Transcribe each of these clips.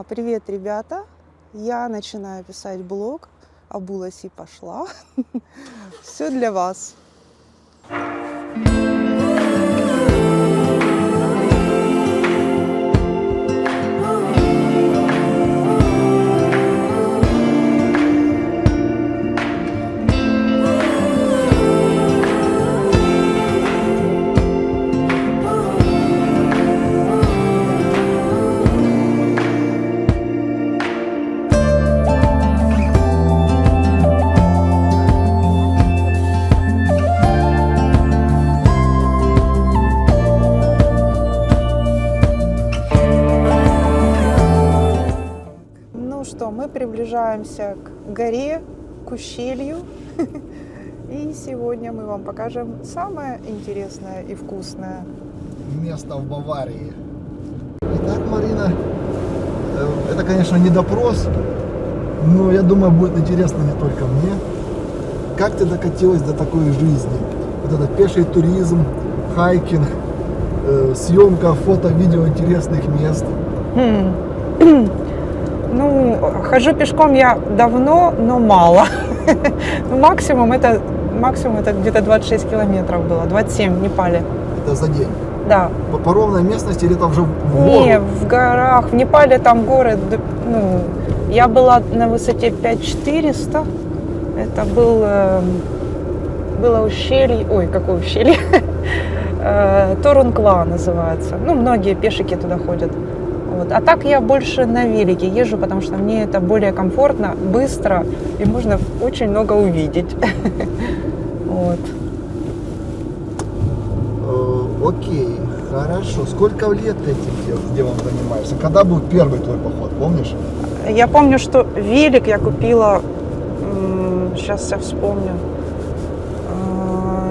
Привет, ребята! Я начинаю писать блог, обулась и пошла. Все для вас. Что мы приближаемся к горе, к ущелью. И сегодня мы вам покажем самое интересное и вкусное место в Баварии. Итак, Марина, это, конечно, не допрос, но я думаю, будет интересно не только мне. Как ты докатилась до такой жизни? Вот этот пеший туризм, хайкинг, съемка фото, видео интересных мест. Ну, хожу пешком я давно, но мало. Максимум это где-то 26 километров было, 27 в Непале. Это за день? Да. По ровной местности или там уже в гору? Не, в горах. В Непале там горы, ну, я была на высоте 5400. Это было ущелье, ой, какое ущелье? Торунгва называется. Ну, многие пешики туда ходят. Вот. А так я больше на велике езжу, потому что мне это более комфортно, быстро и можно очень много увидеть. Вот. Окей, хорошо. Сколько лет ты этим делом занимаешься? Когда был первый твой поход, помнишь? Я помню, что велик я купила, сейчас я вспомню,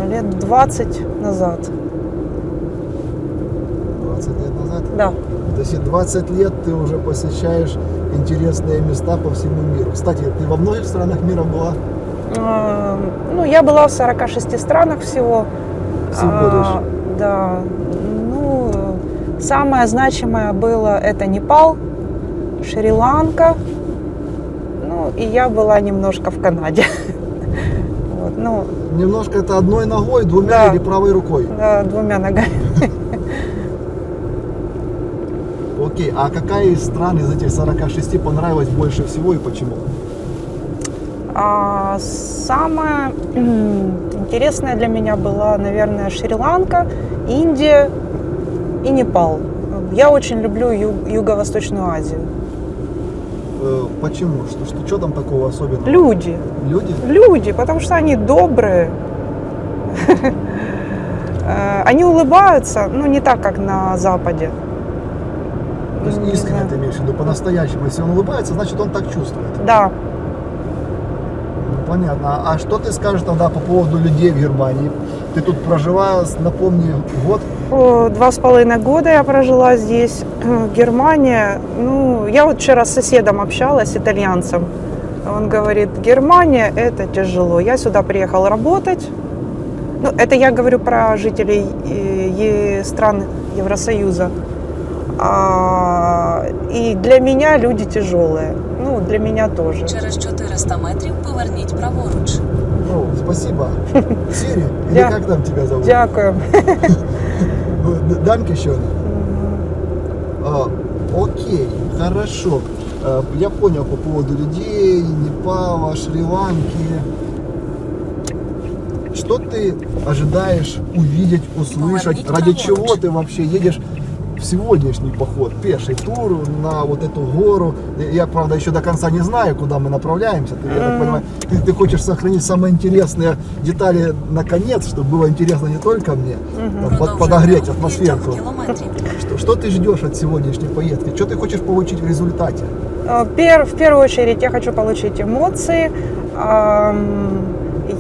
лет 20 назад. 20 лет назад? Да. То есть 20 лет ты уже посещаешь интересные места по всему миру. Кстати, ты во многих странах мира была? Ну, я была в 46 странах всего. Всего лишь? Да. Ну, самое значимое было это Непал, Шри-Ланка. Ну, и я была немножко в Канаде. Вот, ну, немножко это одной ногой, двумя да, или правой рукой? Да, двумя ногами. Окей, а какая из стран из этих 46 понравилась больше всего и почему? Самое интересное для меня была, наверное, Шри-Ланка, Индия и Непал. Я очень люблю Юго-Восточную Азию. Почему? Что там такого особенного? Люди. Люди? Люди, потому что они добрые. Они улыбаются, ну, не так, как на Западе. То есть искренне ты имеешь в виду, по-настоящему. Если он улыбается, значит он так чувствует. Да. Понятно. А что ты скажешь тогда по поводу людей в Германии? Ты тут прожила, напомни, год? 2,5 года я прожила здесь. Германия, ну, я вот вчера с соседом общалась, итальянцем. Он говорит, Германия – это тяжело. Я сюда приехала работать. Ну, это я говорю про жителей стран Евросоюза. І для мене люди тяжелые. Ну, для меня тоже. Через 400 метрів поверніть праворуч. О, спасибо. Сири, или как там тебя зовут? Дякую. Данкишон. Окей, хорошо. Я понял по поводу людей, Непала, Шри-Ланки. Что ты ожидаешь увидеть, услышать? Ради чего ты вообще едешь в сегодняшний поход, пеший тур на вот эту гору? Я, правда, еще до конца не знаю, куда мы направляемся. Я так понимаю, ты хочешь сохранить самые интересные детали наконец, чтобы было интересно не только мне, подогреть атмосферу. Что ты ждешь от сегодняшней поездки? Что ты хочешь получить в результате? В первую очередь я хочу получить эмоции.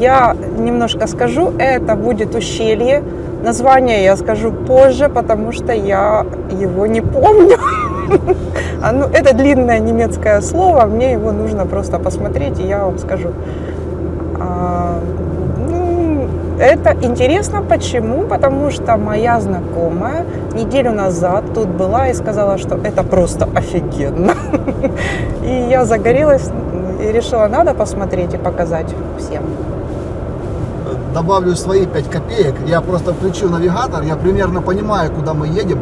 Я немножко скажу, это будет ущелье. Название я скажу позже, потому что я его не помню. Ну, это длинное немецкое слово, мне его нужно просто посмотреть, и я вам скажу. Это интересно почему? Потому что моя знакомая неделю назад тут была и сказала, что это просто офигенно. И я загорелась и решила, надо посмотреть и показать всем. Добавлю свои 5 копеек. Я просто включил навигатор, я примерно понимаю, куда мы едем.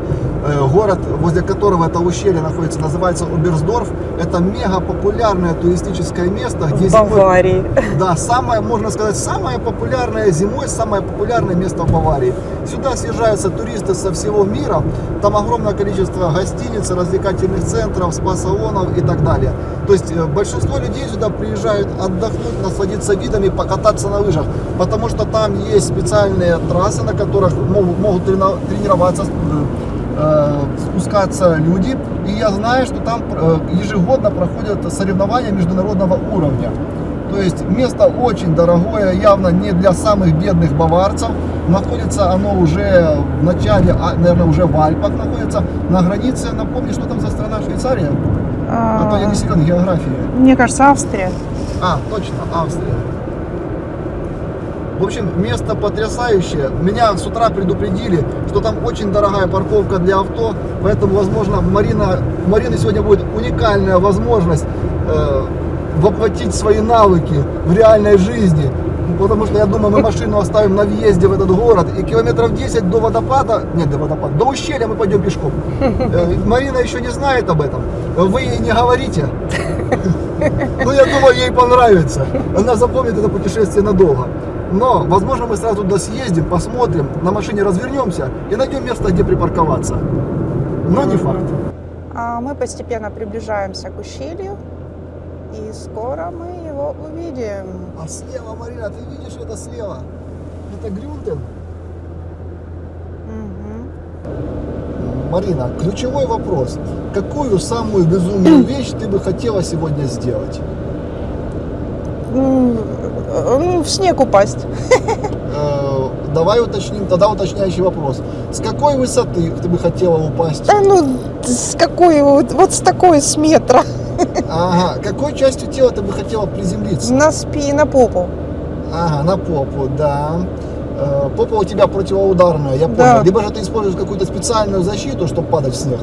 Город, возле которого это ущелье находится, называется Оберсдорф. Это мега популярное туристическое место, где В Баварии. Да, самое, можно сказать, самое популярное зимой, самое популярное место в Баварии. Сюда съезжаются туристы со всего мира. Там огромное количество гостиниц, развлекательных центров, спа-салонов и так далее. То есть большинство людей сюда приезжают отдохнуть, насладиться видами, покататься на лыжах. Потому что там есть специальные трассы, на которых могут тренироваться, спускаться люди. И я знаю, что там ежегодно проходят соревнования международного уровня. То есть место очень дорогое, явно не для самых бедных баварцев. Находится оно уже в начале, наверное, уже в Альпах находится, на границе. Напомни, что там за страна? Швейцария? А то я не силен географии. Мне кажется, Австрия. Точно, Австрия. В общем, место потрясающее. Меня с утра предупредили, что там очень дорогая парковка для авто, поэтому, возможно, Марины сегодня будет уникальная возможность воплотить свои навыки в реальной жизни. Потому что, я думаю, мы машину оставим на въезде в этот город, и километров 10 до водопада, до ущелья мы пойдем пешком. Марина еще не знает об этом. Вы ей не говорите. Но я думаю, ей понравится. Она запомнит это путешествие надолго. Но, возможно, мы сразу туда съездим, посмотрим, на машине развернемся и найдем место, где припарковаться. Но не факт. А мы постепенно приближаемся к ущелью, и скоро мы его увидим. А слева, Марина, ты видишь это слева? Это Грюнтен. Марина, ключевой вопрос. Какую самую безумную вещь ты бы хотела сегодня сделать? В снег упасть. Давай уточним, тогда уточняющий вопрос. С какой высоты ты бы хотела упасть? С какой? Вот с такой, с метра. Ага, какой частью тела ты бы хотела приземлиться? На попу. Ага, на попу, да. Попа у тебя противоударная, я понял. Да. Либо же ты используешь какую-то специальную защиту, чтобы падать в снег.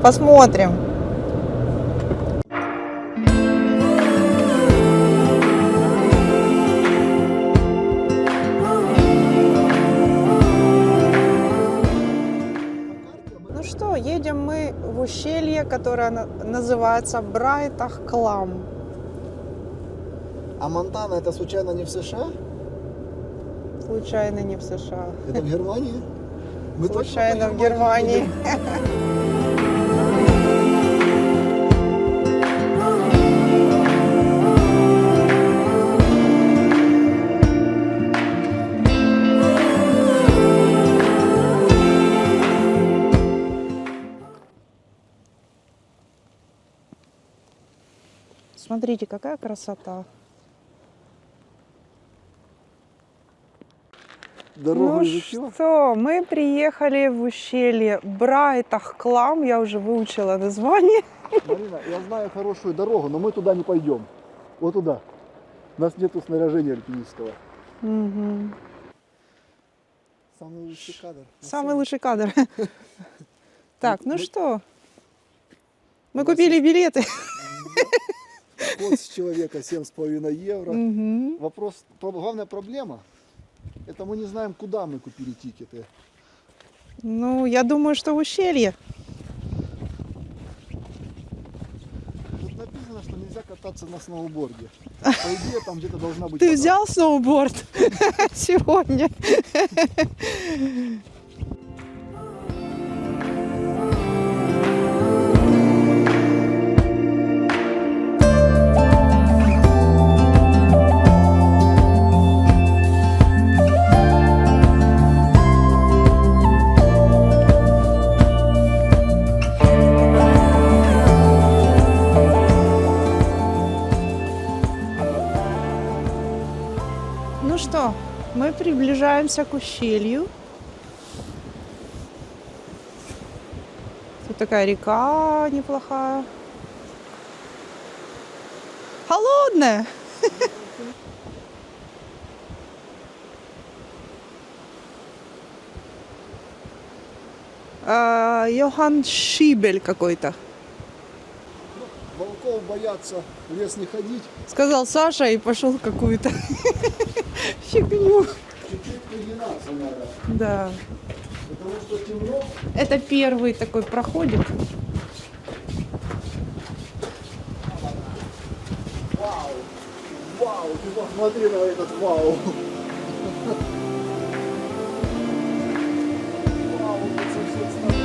Посмотрим. Ну что, едем мы в ущелье, которое называется Брайтах-Клам. А Монтана это случайно не в США? Случайно не в США. Это в Германии? Мы точно Случайно по в Германии. едем? Смотрите, какая красота. Дорогу Ну изучила? что, мы приехали в ущелье Брайтах-Клам. Я уже выучила название. Марина, я знаю хорошую дорогу, но мы туда не пойдем. Вот туда. У нас нету снаряжения альпинистского. Угу. Самый лучший кадр. Самый лучший кадр. Так, ну Мы- что, мы купили билеты. Вход с человека 7,5 евро. Мгм. Главная проблема, это мы не знаем, куда мы купили тикеты. Ну, я думаю, что в ущелье. Тут написано, что нельзя кататься на сноуборде. По идее, там где-то должна быть Ты вода. взял сноуборд сегодня? Ну что, мы приближаемся к ущелью. Тут такая река неплохая. Холодная. Йоганн Шибель какой-то. Волков боятся в лес не ходить. Сказал Саша и пошел какую-то фигню. Чуть-чуть прогинаться надо. Да. Потому что темно. Это первый такой проходик. Вау! Вау! Ты посмотри на этот вау! Вау! Тут со всех сторон.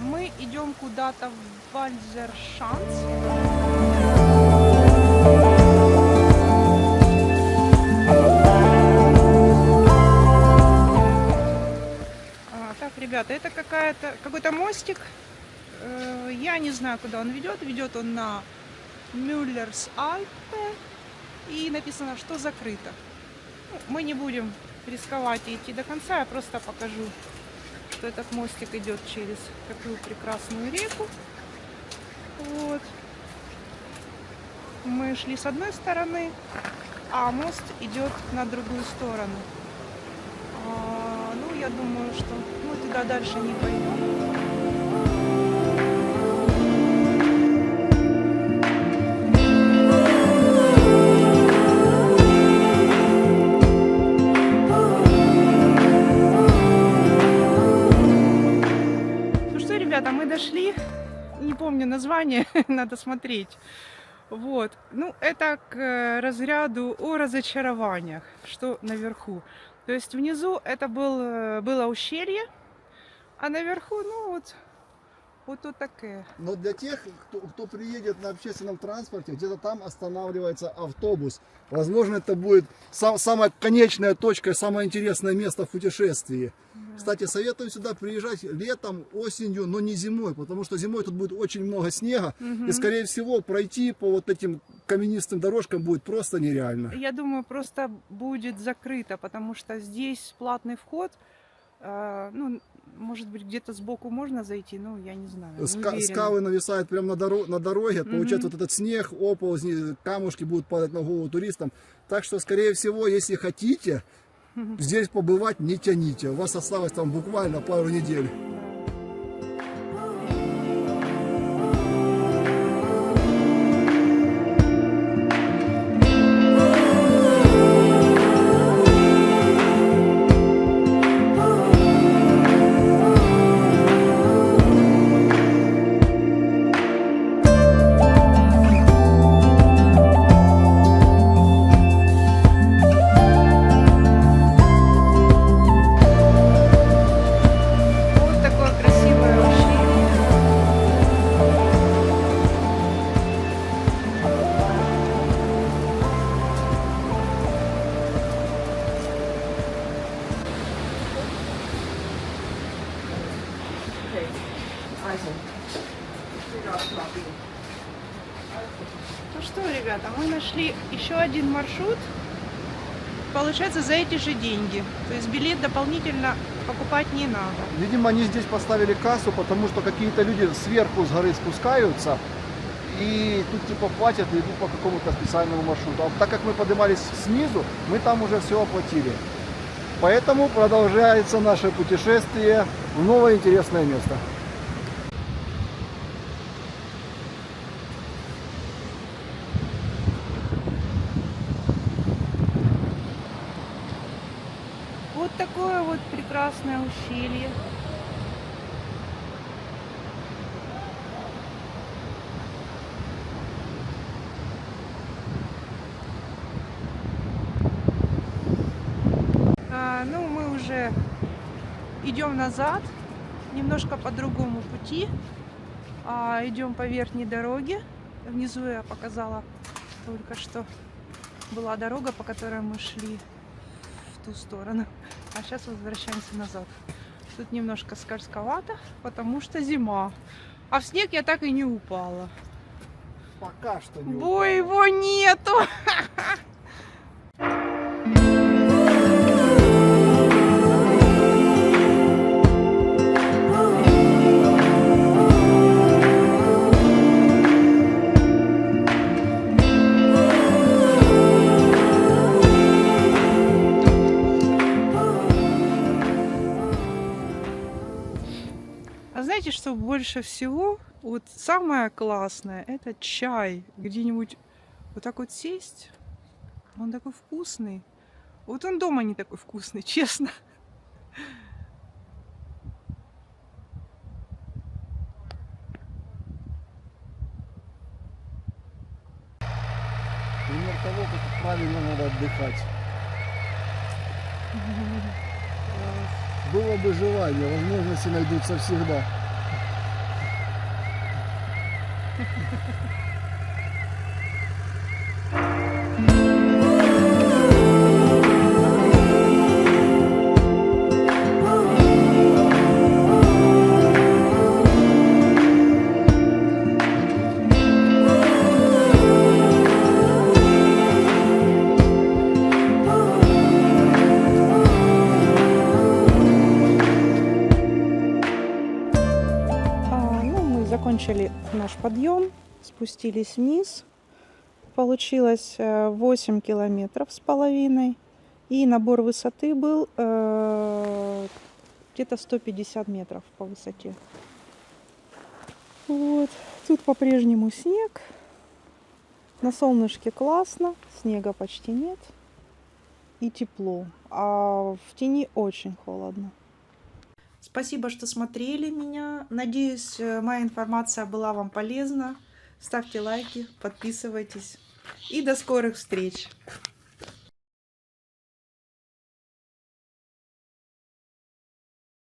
Мы идем куда-то в Вальзершанс. Так, ребята, это какой-то мостик. Я не знаю, куда он ведет. Ведет он на Мюллерс Альпе. И написано, что закрыто. Ну, мы не будем рисковать и идти до конца. Я просто покажу, что этот мостик идет через такую прекрасную реку. Вот. Мы шли с одной стороны, а мост идет на другую сторону. Ну, я думаю, что мы туда дальше не пойдем. Ну что, ребята, мы дошли. Не помню название, надо смотреть. Вот. Ну, это к разряду о разочарованиях, что наверху. То есть внизу это было ущелье, а наверху, ну вот тут такое. Но для тех, кто приедет на общественном транспорте, где-то там останавливается автобус. Возможно, это будет самая конечная точка, самое интересное место в путешествии. Да. Кстати, советую сюда приезжать летом, осенью, но не зимой, потому что зимой тут будет очень много снега. Угу. И, скорее всего, пройти по вот этим каменистым дорожкам будет просто нереально. Я думаю, просто будет закрыто, потому что здесь платный вход. Ну, может быть, где-то сбоку можно зайти, но я не знаю. Скалы нависают прямо на дороге, получается вот этот снег, оползни, камушки будут падать на голову туристам. Так что, скорее всего, если хотите здесь побывать, не тяните. У вас осталось там буквально пару недель. Ну что, ребята, мы нашли еще один маршрут. Получается, за эти же деньги. То есть билет дополнительно покупать не надо. Видимо, они здесь поставили кассу, потому что какие-то люди сверху с горы спускаются. И тут типа платят и идут по какому-то специальному маршруту. А так как мы поднимались снизу, мы там уже все оплатили. Поэтому продолжается наше путешествие в новое интересное место. Вот такое вот прекрасное ущелье. Ну, мы уже идем назад, немножко по другому пути. Идем по верхней дороге. Внизу я показала только что была дорога, по которой мы шли в ту сторону. А сейчас возвращаемся назад. Тут немножко скользковато, потому что зима. А в снег я так и не упала. Пока что не Бо упала. его нету. знаете, что больше всего, вот самое классное, это чай. Где-нибудь вот так вот сесть, он такой вкусный. Вот он дома не такой вкусный, честно. Пример того, как правильно надо отдыхать. Было бы желание, возможности найдутся всегда. Мы закончили наш подъем, спустились вниз. Получилось 8 километров с половиной. И набор высоты был где-то 150 метров по высоте. Вот. Тут по-прежнему снег. На солнышке классно, снега почти нет. И тепло. А в тени очень холодно. Спасибо, что смотрели меня. Надеюсь, моя информация была вам полезна. Ставьте лайки, подписывайтесь. И до скорых встреч!